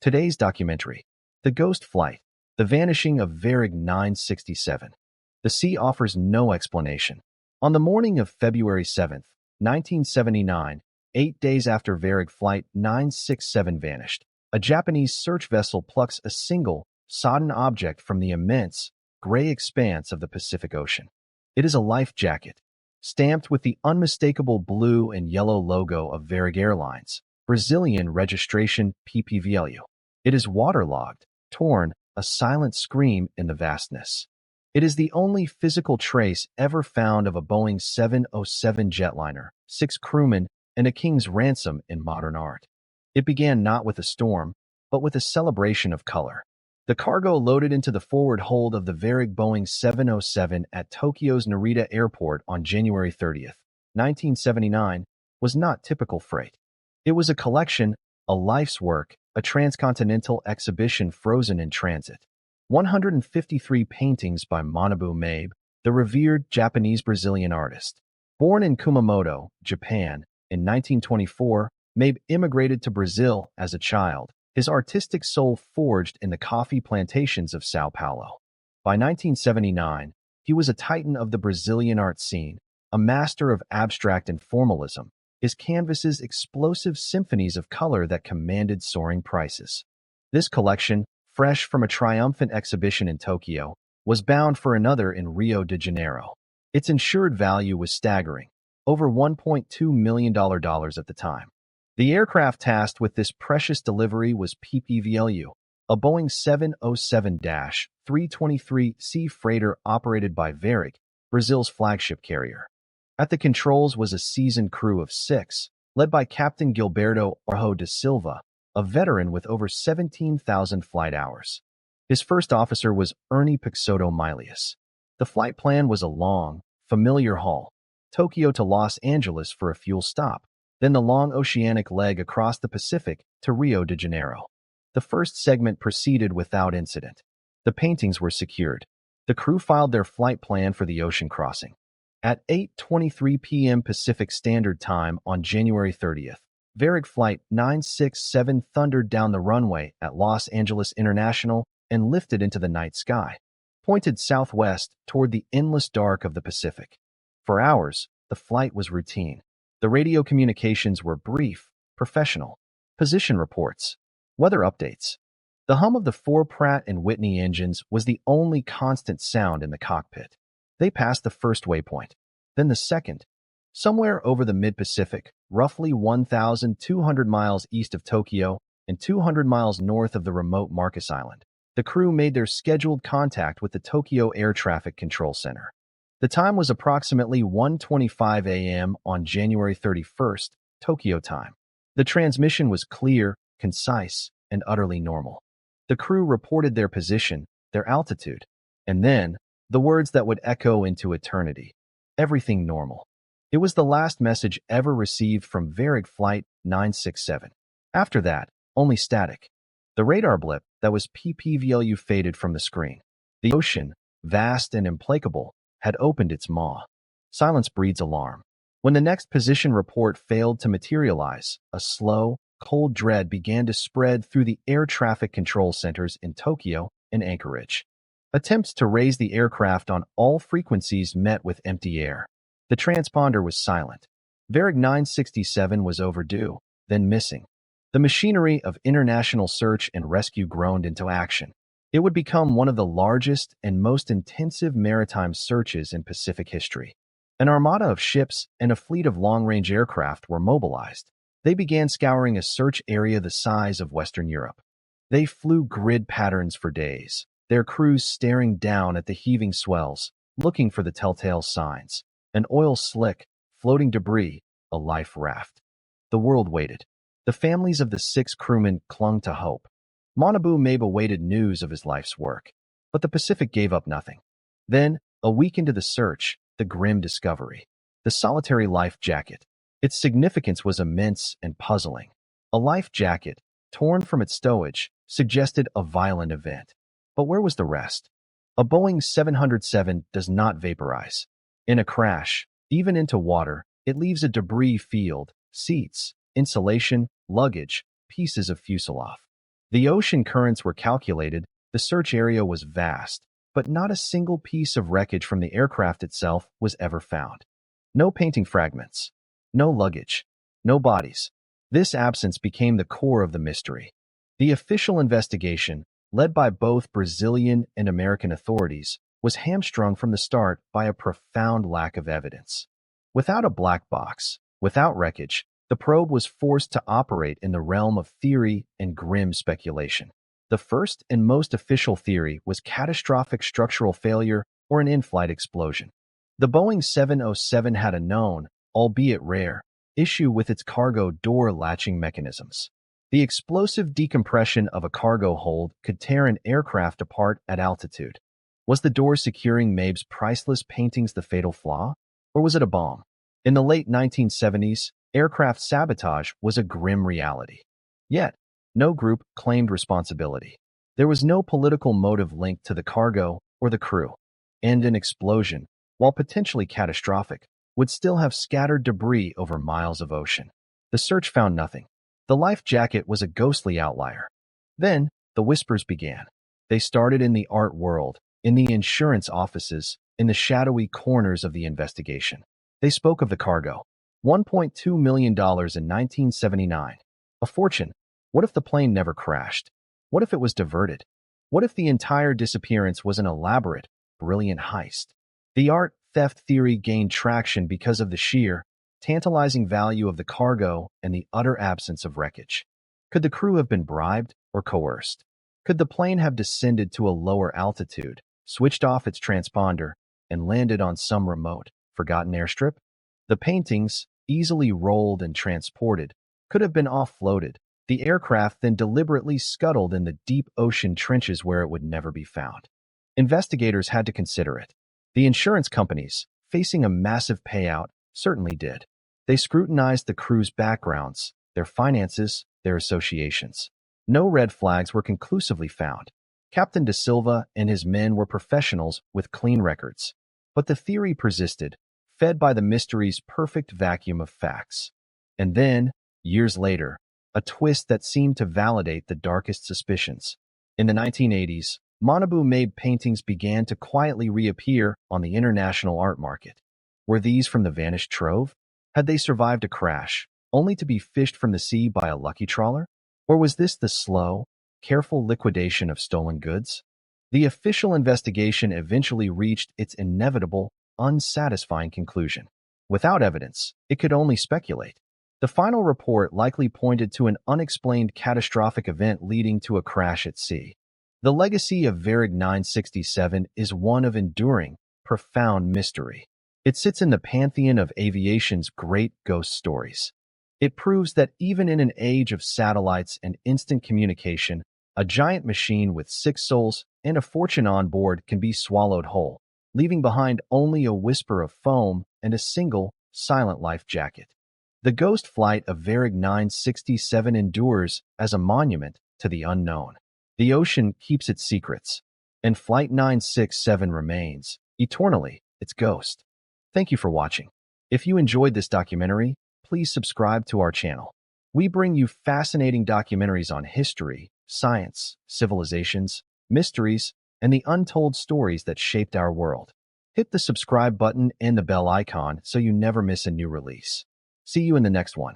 Today's documentary, The Ghost Flight, The Vanishing of Varig 967. The sea offers no explanation. On the morning of February 7th, 1979, 8 days after Varig Flight 967 vanished, a Japanese search vessel plucks a single, sodden object from the immense, gray expanse of the Pacific Ocean. It is a life jacket, stamped with the unmistakable blue and yellow logo of Varig Airlines, Brazilian registration PP-VLU. It is waterlogged, torn, a silent scream in the vastness. It is the only physical trace ever found of a Boeing 707 jetliner, 6 crewmen, and a king's ransom in modern art. It began not with a storm, but with a celebration of color. The cargo loaded into the forward hold of the Varig Boeing 707 at Tokyo's Narita Airport on January 30th, 1979, was not typical freight. It was a collection, a life's work, a transcontinental exhibition frozen in transit. 153 paintings by Manabu Mabe, the revered Japanese-Brazilian artist. Born in Kumamoto, Japan, in 1924, Mabe immigrated to Brazil as a child, his artistic soul forged in the coffee plantations of São Paulo. By 1979, he was a titan of the Brazilian art scene, a master of abstract and formalism, his canvases explosive symphonies of color that commanded soaring prices. This collection, fresh from a triumphant exhibition in Tokyo, was bound for another in Rio de Janeiro. Its insured value was staggering, over $1.2 million at the time. The aircraft tasked with this precious delivery was PP-VLU, a Boeing 707-323C freighter operated by Varig, Brazil's flagship carrier. At the controls was a seasoned crew of 6, led by Captain Gilberto Arjo da Silva, a veteran with over 17,000 flight hours. His first officer was Ernie Pixoto Milius. The flight plan was a long, familiar haul, Tokyo to Los Angeles for a fuel stop, then the long oceanic leg across the Pacific to Rio de Janeiro. The first segment proceeded without incident. The paintings were secured. The crew filed their flight plan for the ocean crossing. At 8:23 p.m. Pacific Standard Time on January 30th, Varig Flight 967 thundered down the runway at Los Angeles International and lifted into the night sky, pointed southwest toward the endless dark of the Pacific. For hours, the flight was routine. The radio communications were brief, professional. Position reports, weather updates. The hum of the 4 Pratt & Whitney engines was the only constant sound in the cockpit. They passed the first waypoint, then the second. Somewhere over the mid-Pacific, roughly 1,200 miles east of Tokyo and 200 miles north of the remote Marcus Island, the crew made their scheduled contact with the Tokyo Air Traffic Control Center. The time was approximately 1:25 a.m. on January 31st, Tokyo time. The transmission was clear, concise, and utterly normal. The crew reported their position, their altitude, and then the words that would echo into eternity. Everything normal. It was the last message ever received from Varig Flight 967. After that, only static. The radar blip that was PP-VLU faded from the screen. The ocean, vast and implacable, had opened its maw. Silence breeds alarm. When the next position report failed to materialize, a slow, cold dread began to spread through the air traffic control centers in Tokyo and Anchorage. Attempts to raise the aircraft on all frequencies met with empty air. The transponder was silent. Varig 967 was overdue, then missing. The machinery of international search and rescue groaned into action. It would become one of the largest and most intensive maritime searches in Pacific history. An armada of ships and a fleet of long-range aircraft were mobilized. They began scouring a search area the size of Western Europe. They flew grid patterns for days, their crews staring down at the heaving swells, looking for the telltale signs. An oil slick, floating debris, a life raft. The world waited. The families of the 6 crewmen clung to hope. Manabu Mabe awaited news of his life's work, but the Pacific gave up nothing. Then, a week into the search, the grim discovery. The solitary life jacket. Its significance was immense and puzzling. A life jacket, torn from its stowage, suggested a violent event. But where was the rest? A Boeing 707 does not vaporize. In a crash, even into water, it leaves a debris field, seats, insulation, luggage, pieces of fuselage. The ocean currents were calculated, the search area was vast, but not a single piece of wreckage from the aircraft itself was ever found. No painting fragments, no luggage, no bodies. This absence became the core of the mystery. The official investigation, led by both Brazilian and American authorities, was hamstrung from the start by a profound lack of evidence. Without a black box, without wreckage, the probe was forced to operate in the realm of theory and grim speculation. The first and most official theory was catastrophic structural failure or an in-flight explosion. The Boeing 707 had a known, albeit rare, issue with its cargo door latching mechanisms. The explosive decompression of a cargo hold could tear an aircraft apart at altitude. Was the door securing Mabe's priceless paintings the fatal flaw, or was it a bomb? In the late 1970s, aircraft sabotage was a grim reality. Yet, no group claimed responsibility. There was no political motive linked to the cargo or the crew, and an explosion, while potentially catastrophic, would still have scattered debris over miles of ocean. The search found nothing. The life jacket was a ghostly outlier. Then, the whispers began. They started in the art world, in the insurance offices, in the shadowy corners of the investigation. They spoke of the cargo. $1.2 million in 1979. A fortune. What if the plane never crashed? What if it was diverted? What if the entire disappearance was an elaborate, brilliant heist? The art theft theory gained traction because of the sheer, tantalizing value of the cargo and the utter absence of wreckage. Could the crew have been bribed or coerced? Could the plane have descended to a lower altitude, switched off its transponder, and landed on some remote, forgotten airstrip? The paintings, easily rolled and transported, could have been offloaded, the aircraft then deliberately scuttled in the deep ocean trenches where it would never be found. Investigators had to consider it. The insurance companies, facing a massive payout, certainly did. They scrutinized the crew's backgrounds, their finances, their associations. No red flags were conclusively found. Captain De Silva and his men were professionals with clean records. But the theory persisted, fed by the mystery's perfect vacuum of facts. And then, years later, a twist that seemed to validate the darkest suspicions. In the 1980s, Manabu Mabe paintings began to quietly reappear on the international art market. Were these from the vanished trove? Had they survived a crash, only to be fished from the sea by a lucky trawler? Or was this the slow, careful liquidation of stolen goods? The official investigation eventually reached its inevitable, unsatisfying conclusion. Without evidence, it could only speculate. The final report likely pointed to an unexplained catastrophic event leading to a crash at sea. The legacy of Varig 967 is one of enduring, profound mystery. It sits in the pantheon of aviation's great ghost stories. It proves that even in an age of satellites and instant communication, a giant machine with 6 souls and a fortune on board can be swallowed whole, leaving behind only a whisper of foam and a single, silent life jacket. The ghost flight of Varig 967 endures as a monument to the unknown. The ocean keeps its secrets, and Flight 967 remains, eternally, its ghost. Thank you for watching. If you enjoyed this documentary, please subscribe to our channel. We bring you fascinating documentaries on history, science, civilizations, mysteries, and the untold stories that shaped our world. Hit the subscribe button and the bell icon so you never miss a new release. See you in the next one.